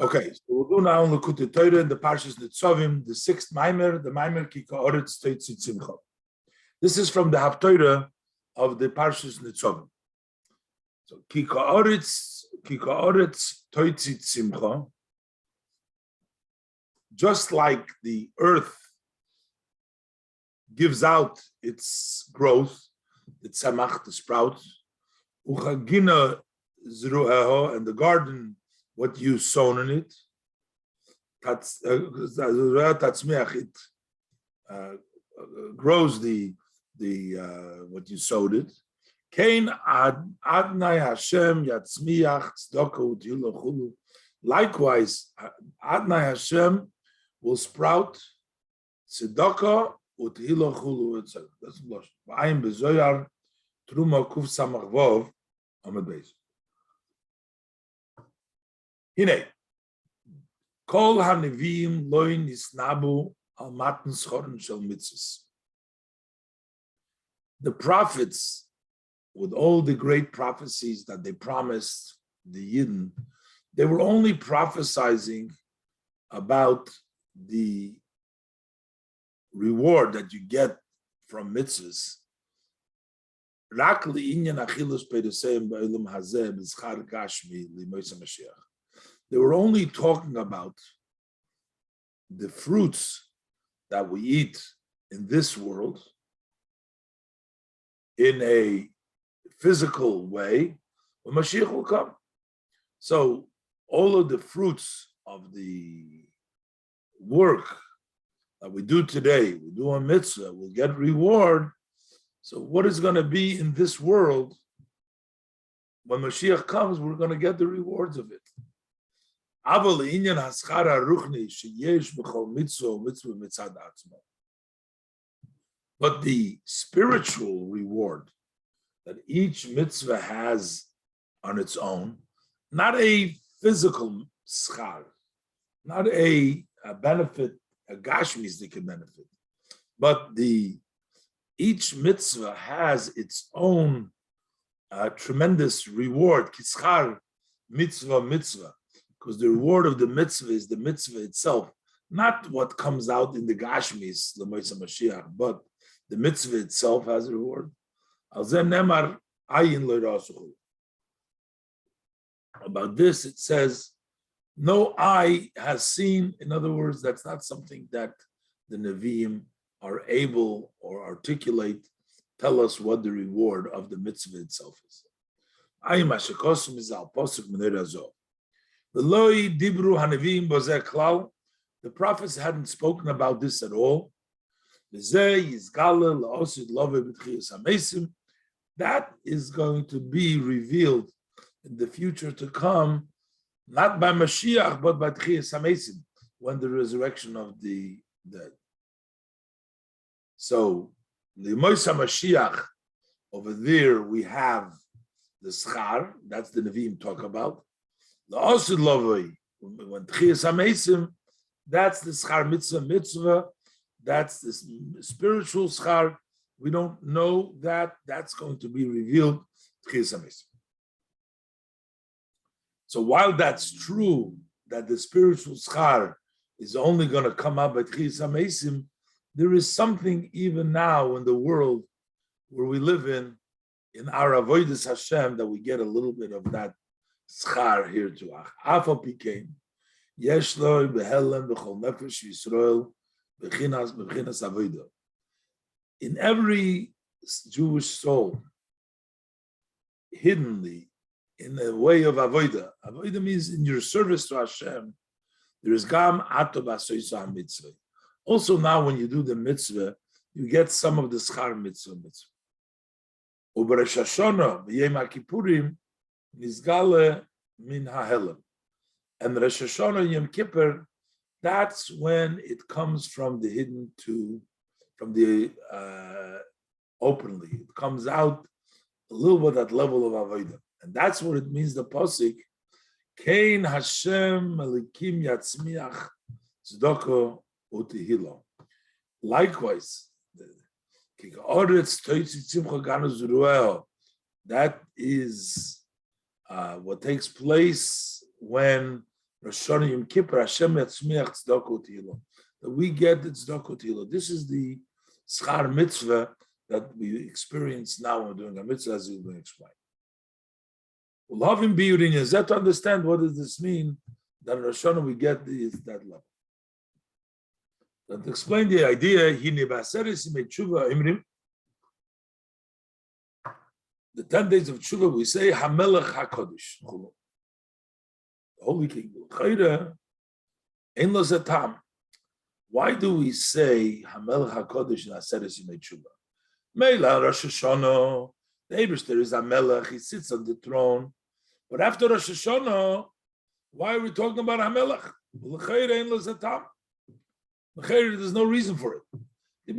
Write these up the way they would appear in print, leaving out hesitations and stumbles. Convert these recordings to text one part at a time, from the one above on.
Okay, so we'll do now Likutei Torah in the Parshas Nitzavim, the sixth Mamer, the Mamer Kikaoretz Totzie Tzimcha. This is from the Haftorah of the Parshas Nitzavim. So Kikaoretz Totzie Tzimcha, just like the earth gives out its growth, the tzamach, the sprout, uchagina zrueho, and the garden, what you sown in it, it grows the what you sowed it. Kain adnai Hashem yatzmiach tzedakah u'tihila chulu. Likewise, adnai Hashem will sprout tzedakah u'tihila chulu. That's the V'ayim bezoyar truma kuf samach vov amud beis. Hine, kol hanevim loy nisnabu al matan schoren shel mitzvos. The prophets, with all the great prophecies that they promised the Yidden, they were only prophesying about the reward that you get from mitzvahs. Rak li'inyan achilus peiruseim ba'olam hazeh b'zchar gashmi li'moisa Mashiach. They were only talking about the fruits that we eat in this world in a physical way when Mashiach will come. So all of the fruits of the work that we do today, we do a mitzvah, we'll get reward. So what is going to be in this world, when Mashiach comes, we're going to get the rewards of it. But the spiritual reward that each mitzvah has on its own, not a physical schar, not a benefit, a gashmistic benefit, but each mitzvah has its own tremendous reward, kischar mitzvah, because the reward of the mitzvah is the mitzvah itself, not what comes out in the gashmis, l'moisa Mashiach, but the mitzvah itself has a reward. About this, it says, no eye has seen. In other words, that's not something that the Nevi'im are able or articulate, tell us what the reward of the mitzvah itself is. The prophets hadn't spoken about this at all. That is going to be revealed in the future to come, not by Mashiach, but by Tchiyas HaMesim, when the resurrection of the dead. So, L'moisa Mashiach, over there we have the schar, that's the Nevi'im talk about. L'osid Lovoi, when Tchiyas HaMesim, that's the schar mitzvah, that's the spiritual schar. We don't know that. That's going to be revealed. So while that's true that the spiritual schar is only going to come out by Tchiyas HaMesim, there is something even now in the world where we live in our avodas Hashem, that we get a little bit of that schar here too. Afal pikein yesh lo behelem b'chol nefesh Yisrael b'chinas avodah. In every Jewish soul, hiddenly, in the way of avodah. Avodah means in your service to Hashem, there is gam ato b'asoisa mitzvah. Also now when you do the mitzvah, you get some of the schar mitzvah. Uber Rosh Hashanah, v'yem HaKippurim, nizgale min ha'helem. And Rosh Hashanah, Yom Kippur, that's when it comes from the hidden to from the openly. It comes out a little bit at level of avodah. And that's what it means, the posik, Kain Hashem Malikim Yatzmiach Tzedakah Utihila. Likewise, Kikaoretz Totzie Tzimcha Ganu Zerueho, that is what takes place when Rosh Hashanah Yom Kippur, Hashem Yatzmiach Tzedakah Tehillah. That we get the Tzedakah Tehillah. This is the schar mitzvah that we experience now when we're doing a mitzvah, as you've been explained. We'll have him be in Yazet to understand what does this mean, that in Rosh Hashanah we get that level. And to explain the idea, the 10 days of tshuva, we say Hamelech HaKodesh, the Holy King. Why do we say Hamelech HaKodesh in Aseres Yimei Tshuva? Meila Rosh Hashanah, the Eibishter is Hamelech, he sits on the throne. But after Rosh Hashanah, why are we talking about Hamelech? There's no reason for it. The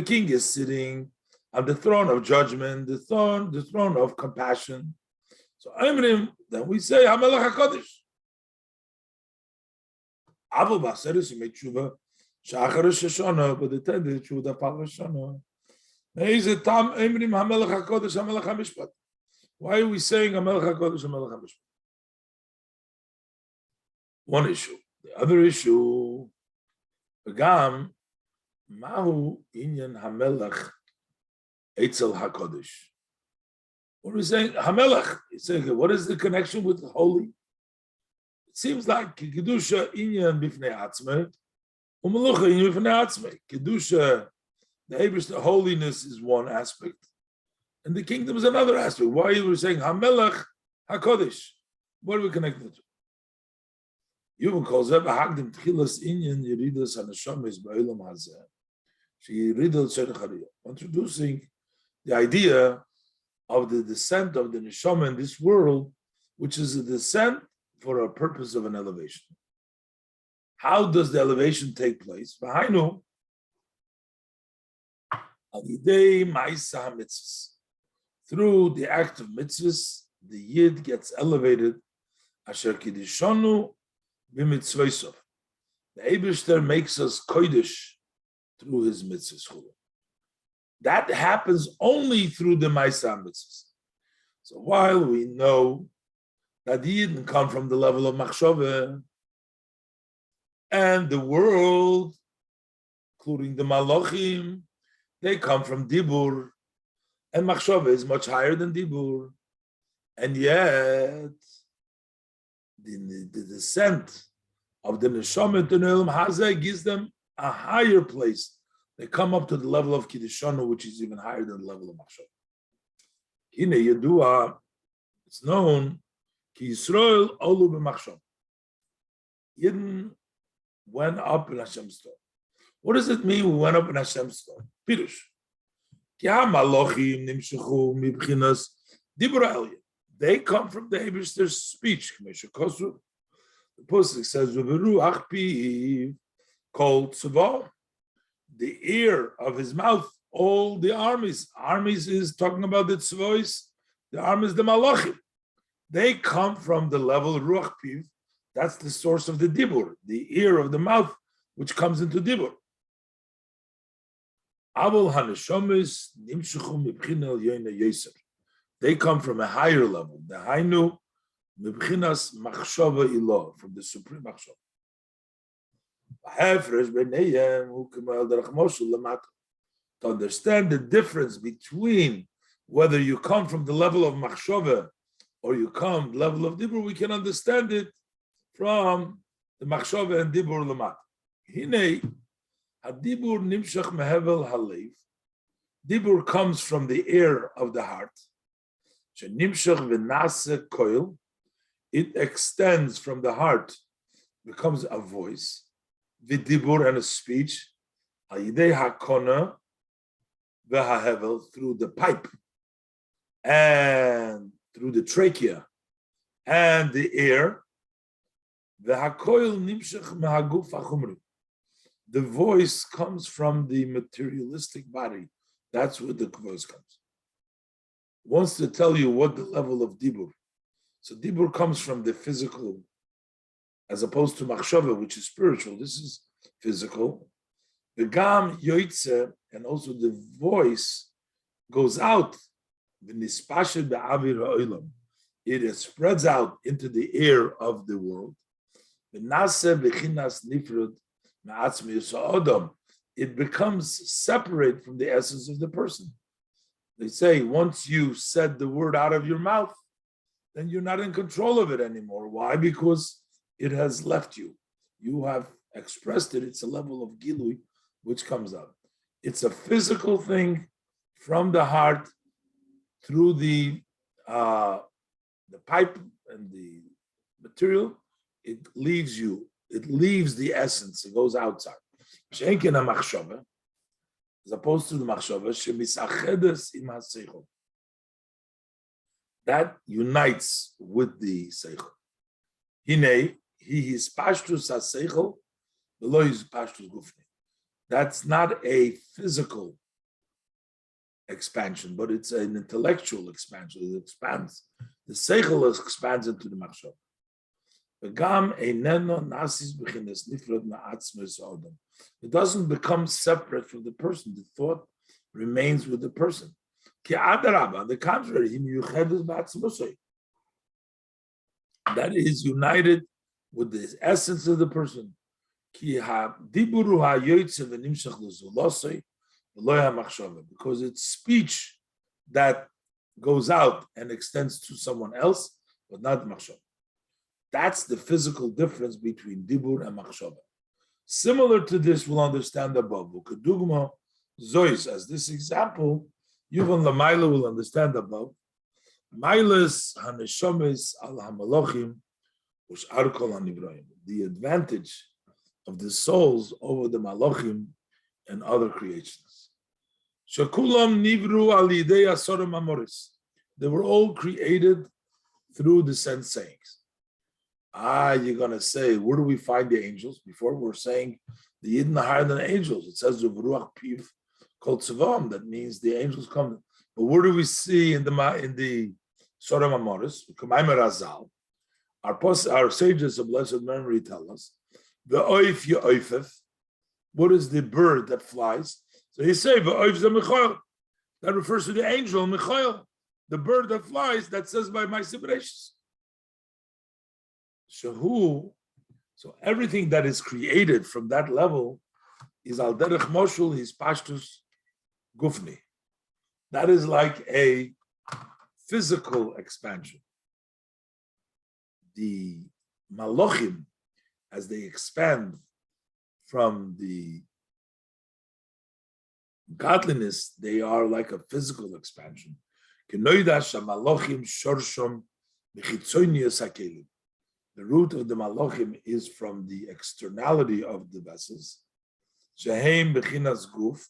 king is sitting on the throne of judgment, the throne of compassion. So then we say Hamelech HaKodesh. But the 10 days of Rosh Hashanah. Why are we saying Hamelech HaKodesh, Hamelech HaMishpat? One issue. The other issue, Gam, Mahu Inyan Hamelech Eitzel HaKodesh. What are we saying? Hamelech. He's saying, what is the connection with the holy? It seems like Kedusha Inyan Bifnei Atzmei, Umelucha Inyan Bifnei Atzmei. Kedusha, the holiness is one aspect, and the kingdom is another aspect. Why are we saying Hamelech HaKodesh? What are we connected to? Even calls Rebbe Hagdim Tchilas Inyan Yeridas HaNeshamis Ba'olam Hazeh. She Yeridot Tzedek. Introducing the idea of the descent of the neshama in this world, which is a descent for a purpose of an elevation. How does the elevation take place? V'hainu al yidei ma'isa mitzvahs. Through the act of mitzvahs, the yid gets elevated. Asher kiddushanu b'mitzvosov. The Eibishter makes us kodesh through his mitzvahs. That happens only through the ma'isa mitzvahs. So while we know that he didn't come from the level of machshava, and the world, including the malachim, they come from dibur, and machshava is much higher than dibur, and yet the descent of the neshama to Olam Hazeh gives them a higher place. They come up to the level of Kiddushanu, which is even higher than the level of Machshava. Hine Yedua, it's known, Ki Yisrael Olu b'Machshava. Yidden went up in Hashem's throne. What does it mean we went up in Hashem's throne? Pirush. Ki ha-malochim nimshechu mibchinas dibur ha'elyon. They come from the Eibishter's speech. The Pasuk says, V'beruach piv kol tzavah. The ear of his mouth, all the armies. Armies is talking about the tzvois. The armies, the malachim. They come from the level of ruach piv. That's the source of the dibur, the ear of the mouth, which comes into dibur. Avol haneshomis nimshuchu mibchina yoyna yoser. They come from a higher level. The hainu mibchinas machshava ilah, from the supreme machshava. To understand the difference between whether you come from the level of machshava or you come level of dibur, we can understand it from the machshava and dibur lamat. Hine hadibur nimshach mehevel halev. Dibur comes from the air of the heart. Nimshach v'nase koil. It extends from the heart, becomes a voice. V'dibur, and a speech, ayidei hakona v'hahevel, through the pipe and through the trachea and the air. V'hakoil nimshach mehaguf hachumri. The voice comes from the materialistic body. That's where the voice comes. It wants to tell you what the level of dibur. So dibur comes from the physical, as opposed to machshava, which is spiritual. This is physical. The gam yoitze, and also the voice goes out, it spreads out into the air of the world. It becomes separate from the essence of the person. They say once you said the word out of your mouth, then you're not in control of it anymore. Why? Because it has left you. You have expressed it. It's a level of gilui which comes out. It's a physical thing from the heart through the pipe and the material. It leaves you. It leaves the essence. It goes outside. As opposed to the machshava, that unites with the seichel. He is pashtus ha-seichel, below his pashtus gufni. That's not a physical expansion, but it's an intellectual expansion. It expands. The seichel expands into the machshava. It doesn't become separate from the person. The thought remains with the person. On the contrary, that is united with the essence of the person. Because it's speech that goes out and extends to someone else, but not machshava. That's the physical difference between dibur and machshava. Similar to this, we'll understand above. Kedugma zois, as this example, Yuvan Lamaila will understand above. Mailas haneshomes al hamalochim ushar kol hanivrayim. The advantage of the souls over the malochim and other creations. Shakulam nivru al yidei asorim amoris. They were all created through the sense sayings. You're going to say, where do we find the angels? Before we're saying the Yidden are higher than angels. It says, Ruach Piv called Tzavam. That means the angels come. But where do we see in the Sodom Amoris, Mamer Azal, our sages of blessed memory tell us, the oif ye'oifef, what is the bird that flies? So he say, V'oif ze Michael. That refers to the angel, Michael, the bird that flies, that says by my Sibreshis. So everything that is created from that level is al derech moshul, his pashtus gufni. That is like a physical expansion. The malochim, as they expand from the godliness, they are like a physical expansion. The root of the malachim is from the externality of the vessels. Shehem bechinas guf.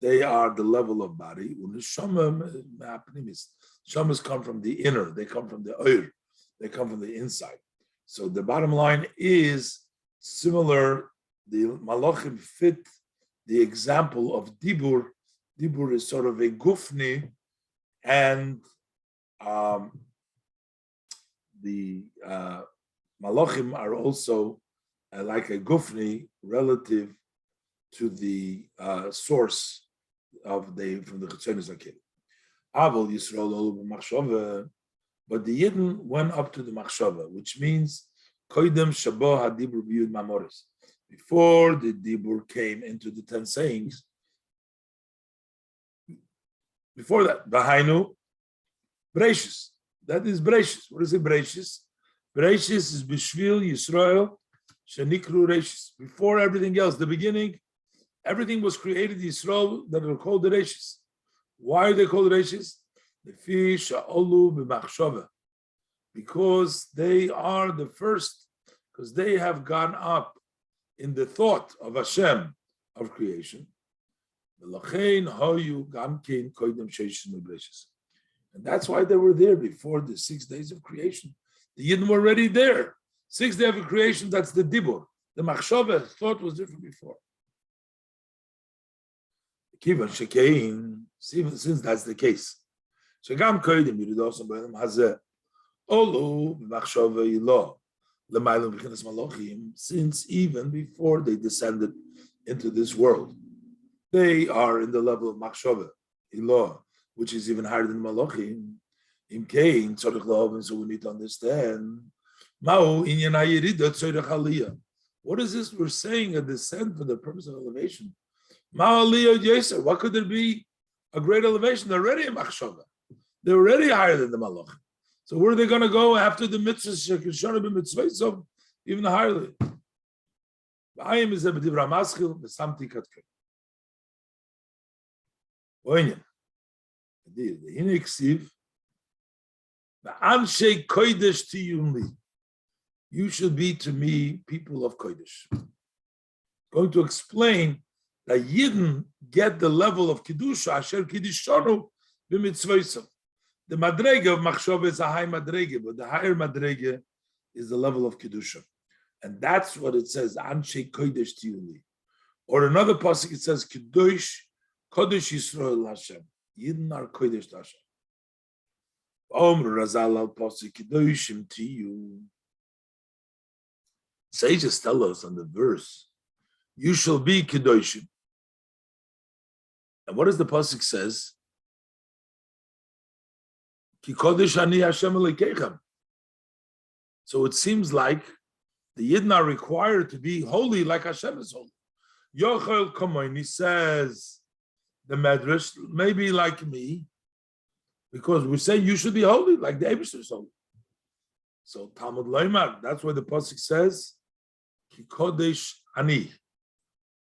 They are the level of body. Shamas come from the inner. They come from the oir. They come from the inside. So the bottom line is similar. The malachim fit the example of dibur. Dibur is sort of a gufni, and the malachim are also like a gufni relative to the source of from the Chetzonis Akil. Aval Yisrael olu b'machshava, but the Yidden went up to the machshava, which means koidem shabo hadibur biyud mamoris. Before the dibur came into the 10 sayings, before that, Bahainu, Breishis. That is Breishis. What is it, Breishis? Breishis is Bishvil Yisrael Shenikru Reishis. Before everything else, the beginning, everything was created Yisrael that are called the Reishis. Why are they called Reishis? The fish Sha'olu b'machshava. Because they are the first, because they have gone up in the thought of Hashem of creation. And that's why they were there before the 6 days of creation. The Yidden were already there. 6 days of creation, that's the dibur. The machshava thought was different before. Since that's the case. Since even before they descended into this world, they are in the level of machshava. Ilah, which is even higher than Malachim. In Cain, Tzorich Lahavin, so we need to understand. Ma'u inyan hayirida tzorich aliyah. What is this? We're saying a descent for the purpose of elevation. Ma'u aliyah yeser. What could there be a great elevation? They're already a machshava. They're already higher than the Malachim. So where are they going to go after the mitzvahs? So even higher. V'ayim is a b'divra maschil v'samti katkei. Oinyan. The hineksiv. The anshe kodesh tiyumli. You should be to me people of kodesh. Going to explain that Yidden get the level of kedusha asher kiddishonu b'mitzvaysav. The madrege of machshava is a high madrege, but the higher madrege is the level of kedusha, and that's what it says. Anshe kodesh tiyumli. Or another pasuk it says kodesh Yisrael Hashem. Yidden are kodesh to Hashem. Sages tell us on the verse, you shall be kedoshim. And what does the pasuk says? Ki kodesh ani Hashem elokeichem. So it seems like the Yidden are required to be holy like Hashem is holy. Yochel Kamoini says the Medrash, maybe like me, because we say you should be holy, like the Eibusher is holy. So Talmud Loimar, that's why the pasuk says, Ki Kodesh Ani.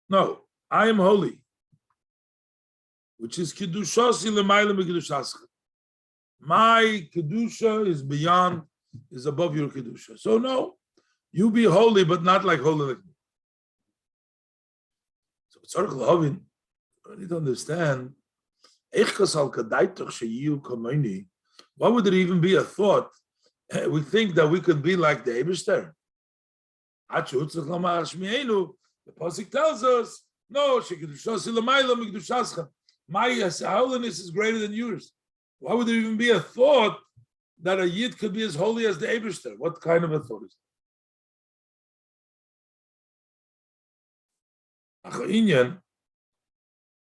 No, I am holy, which is Kedushasi L'mayla M'Kedushascha. My Kedusha is above your Kedusha. So no, you be holy, but not like holy like me. So Tzarech L'havin, I need to understand, why would there even be a thought? We think that we could be like the Eibusher. The pasuk tells us, no, my holiness is greater than yours. Why would there even be a thought that a Yid could be as holy as the Eibusher? What kind of a thought is that?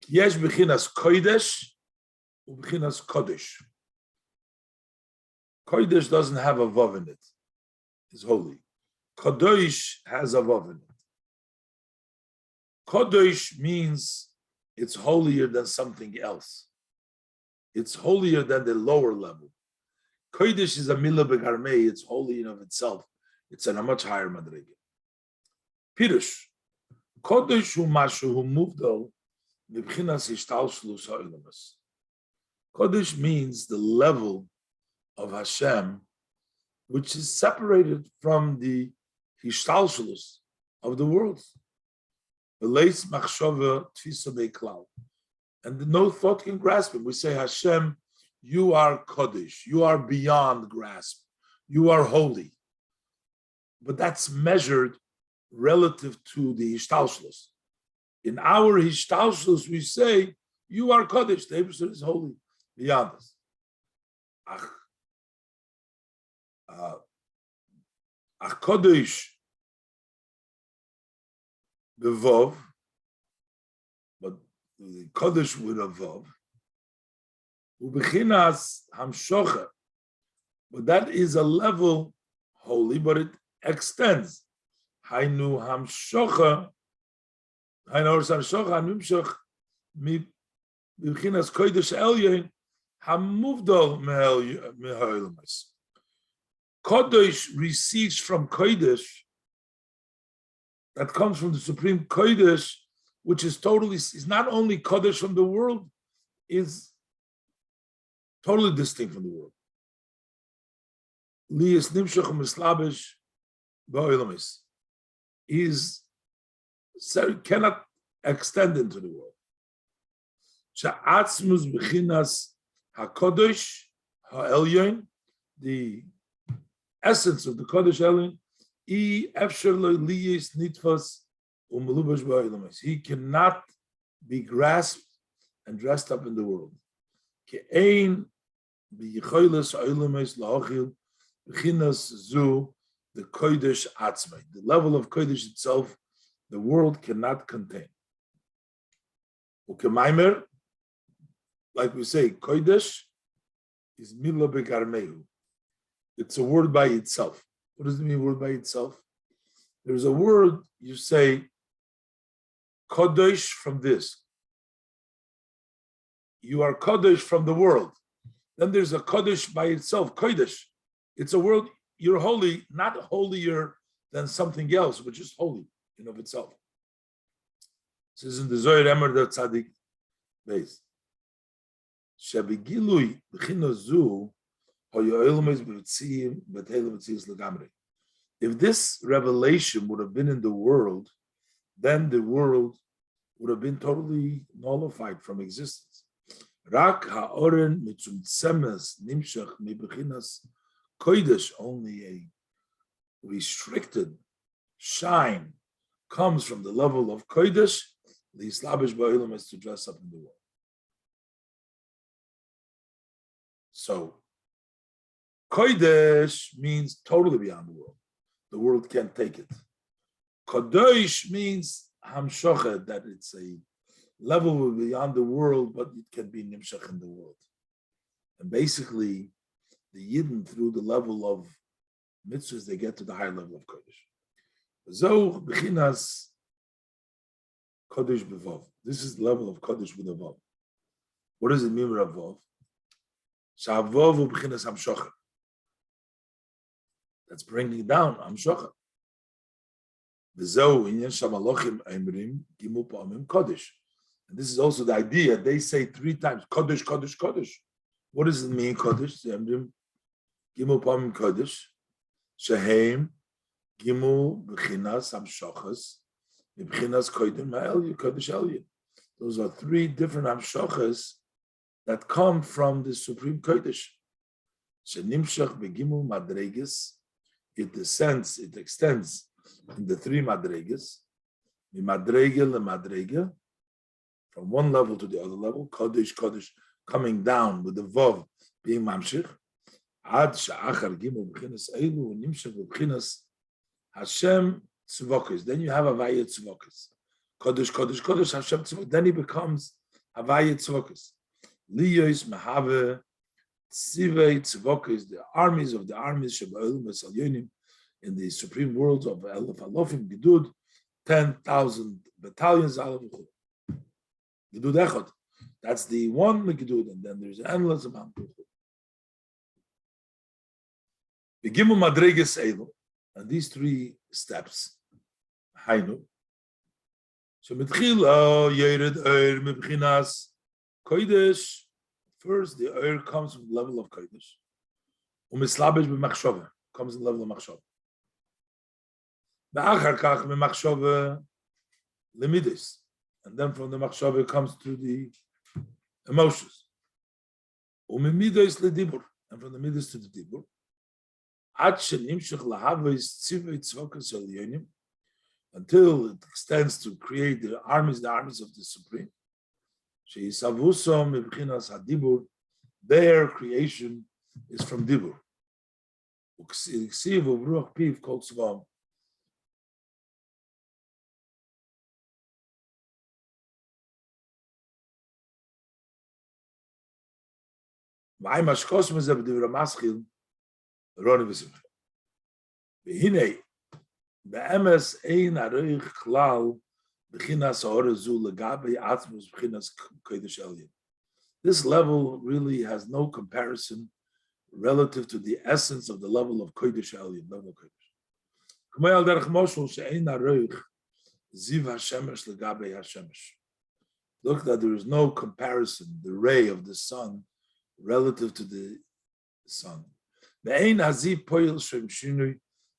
Yesh b'chinas kodesh u'b'chinas kodesh. Kodesh doesn't have a vav in it. It's holy. Kodesh has a vav in it. Kodesh means it's holier than something else. It's holier than the lower level. Kodesh is a milah begarmei. It's holy in of itself. It's in a much higher madrege. Pirush. Kodesh hu mashu hu muvdal. Kodesh means the level of Hashem, which is separated from the hishtalshelus of the world. And no thought can grasp it. We say, Hashem, you are Kodesh, you are beyond grasp, you are holy. But that's measured relative to the hishtalshelus. In our hishtalshelus, we say, you are Kodesh, the Eibusher is holy, beyond us. Kodesh, the Vav, but the Kodesh with a Vav, Ubechinas Hamshocha, but that is a level holy, but it extends. Hainu Hamshocha, Kodesh receives from Kodesh, that comes from the Supreme Kodesh, which is not only Kodesh from the world, is totally distinct from the world. Cannot extend into the world. Sha'atzmus b'chinas hakodesh ha'elyon, the essence of the Kodesh Elyon, efsher lo liyis nitfas u'melubash ba'olamis. He cannot be grasped and dressed up in the world. Ke'ein b'yichoyles ha'olamis la'achil b'chinas zu, the Kodesh atzmai, the level of Kodesh itself, the world cannot contain. Mamer, like we say, kodesh is mila bekarmehu. It's a word by itself. What does it mean, word by itself? There's a word, you say, kodesh from this. You are kodesh from the world. Then there's a kodesh by itself, kodesh. It's a word, you're holy, not holier than something else, but just holy in of itself. This is in the Zohar Emer the Tzaddik base. Shebigilui b'chinozu if this revelation would have been in the world, then the world would have been totally nullified from existence. Rak ha'oren mitzumtzemes nimshach mibechinas kodesh, only a restricted shine comes from the level of kodesh. The islabish ba'olam is to dress up in the world. So, kodesh means totally beyond the world. The world can't take it. Kodesh means hamshocha, that it's a level beyond the world, but it can be nimshach in the world. And basically, the Yidden, through the level of mitzvahs, they get to the higher level of kodesh. Zo b'chinas kodesh b'vav. This is the level of kodesh with a vav. What does it mean with a vav? Sha'avav b'chinas hamshocha. That's bringing down hamshocha. V'zo inyan shamalochim emrim gimu pa'amim kodesh. And this is also the idea. They say 3 times kodesh, kodesh, kodesh. What does it mean, kodesh? Emrim gimu pa'amim kodesh. Shehem gimu b'chinas hamshochas b'chinas kodim ha'elyu kodesh elyu. Those are 3 different hamshochas that come from the supreme kodesh. Shenimshach begimu madreges. It descends, it extends in the 3 madreges. Madrege le madrege, from one level to the other level. Kodesh, kodesh, coming down with the vav being mamshich. Ad sha'achar gimu b'chinas eilu nimshach b'chinas Hashem tzvokes. Then you have Havaya tzvokes. Kodesh, kodesh, kodesh, Hashem tzvokes. Then he becomes Havaya tzvokes. Liyos mehave tzivei tzvokes, the armies of the armies Sheba'ilim v'salyonim, in the supreme worlds of Elef Alofim Gedud, 10,000 battalions. Gedud Echad. That's the one Gedud, and then there's an endless amount. Begimu madreges eilu, and these 3 steps. Hainu. So mitchila yered oir mebchinas kodesh. First, the oir comes from the level of kodesh. Umislabesh b'machshava, comes in the level of machshava. Ba'achar kach b'machshava lemides, and then from the machshava it comes to the emotions. Umimides ledibur, and from the midas to the dibur. Ad shenimshach lahavos tzivei tzvokas elyonim, until it extends to create the armies of the supreme. Sheyisavusom mebchinas hadibur, their creation is from dibur. Uksiv uvruach piv kol tzvam. V'ayim hashkos mezeh b'divra maschil roni v'simcha. V'hinei be'emes ein aroich klal. This level really has no comparison relative to the essence of the level of Kodesh Elyon, level of Kodesh. Look, that there is no comparison, the ray of the sun relative to the sun.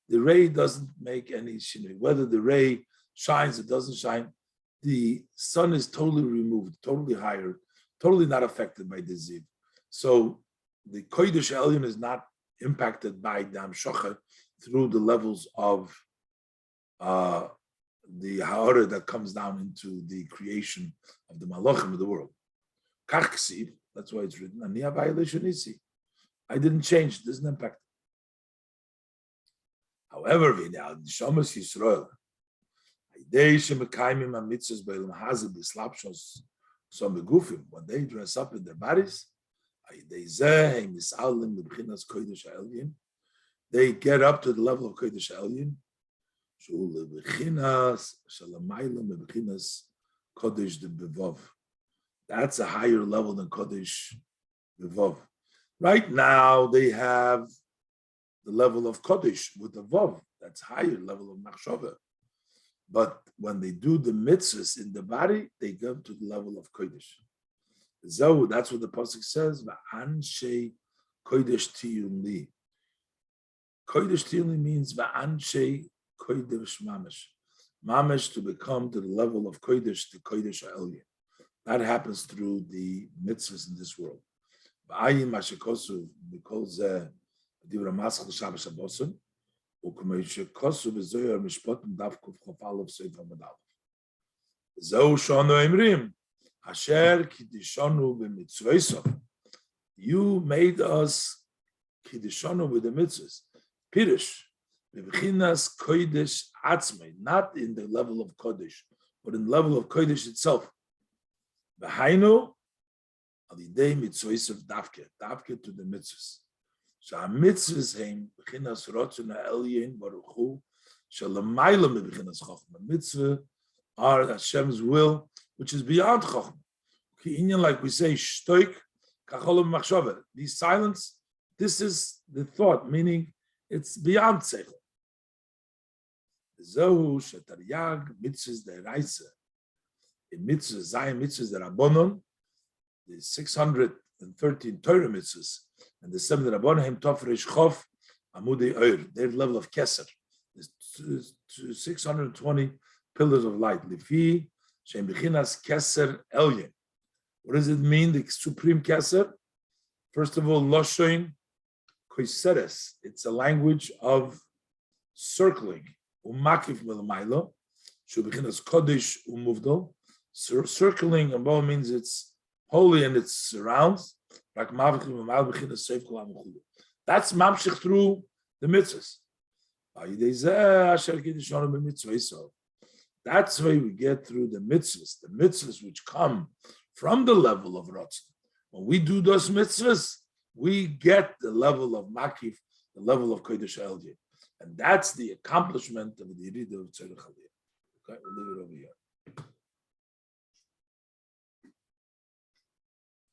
The ray doesn't make any shinui. Whether the ray shines, it doesn't shine, the sun is totally removed, totally higher, totally not affected by the ziv. So the Kodesh Elyon is not impacted by the Hamshocha through the levels of the Ha'ara that comes down into the creation of the Malachim of the world. Kach ksiv, that's why it's written, Ani havaya leishonisi. I didn't change, it doesn't impact. However, v'nei Nishamas Yisrael, they shemekayim mitzvahs b'elam hazeh b'slapshos So megufim, when they dress up in their bodies, they get up to the level of Kodesh Elyon. That's a higher level than Kodesh Bevov. Right now, they have the level of Kodesh with the Vov. That's higher level of Machshava. But when they do the mitzvahs in the body, they go to the level of Kodesh. So that's what the pasuk says. Va'anshe Kodesh tiyun li. Kodesh tiyun li means va'anshe Kodesh mamash. Mamash, to become to the level of Kodesh, to Kodesh Elyon. That happens through the mitzvahs in this world. Va'ayim mashekosu because divra maschal shabbos abosim u'k'meishekosu v'zoyer mishpotim davkuf chofalav seif hamadalav. Zo shono emrim. Asher kiddishanu b'mitzvayso. You made us kiddishanu with the mitzvahs. Pirish, b'bchinas kodesh atzmei, not in the level of kodesh, but in the level of kodesh itself. B'hainu alidei mitzvayso davke to the mitzvahs. Shah mitzvahs heim b'chinas rotzon ha'elyin baruch hu shalamayla b'chinas chochma. Mitzvah are Hashem's will, which is beyond Chochmah. Like we say, shtoik kacholov machshava. The silence, this is the thought, meaning it's beyond seichel. Zohu shetaryag mitzvahs deraisa. In mitzvahs, Zion mitzvahs derabonon, the 613 Torah mitzvahs, and the 7 derabonon, tofresh chof amudei oir, their level of keser. There's 620 pillars of light. Lifi shem bechinas keser elyon. What does it mean, the supreme keser? First of all, loshoin koiseres. It's a language of circling. Umakif milamaylo. Shu bechinas kodesh umuvdol. Circling above means it's holy and it surrounds. That's mamshich through the mitzvahs. That's why we get through the mitzvahs which come from the level of Ratzon. When we do those mitzvahs, we get the level of Makif, the level of Kodesh Elyon. And that's the accomplishment of the Yeridah of Tzorech Aliyah. Okay, we'll leave it over here.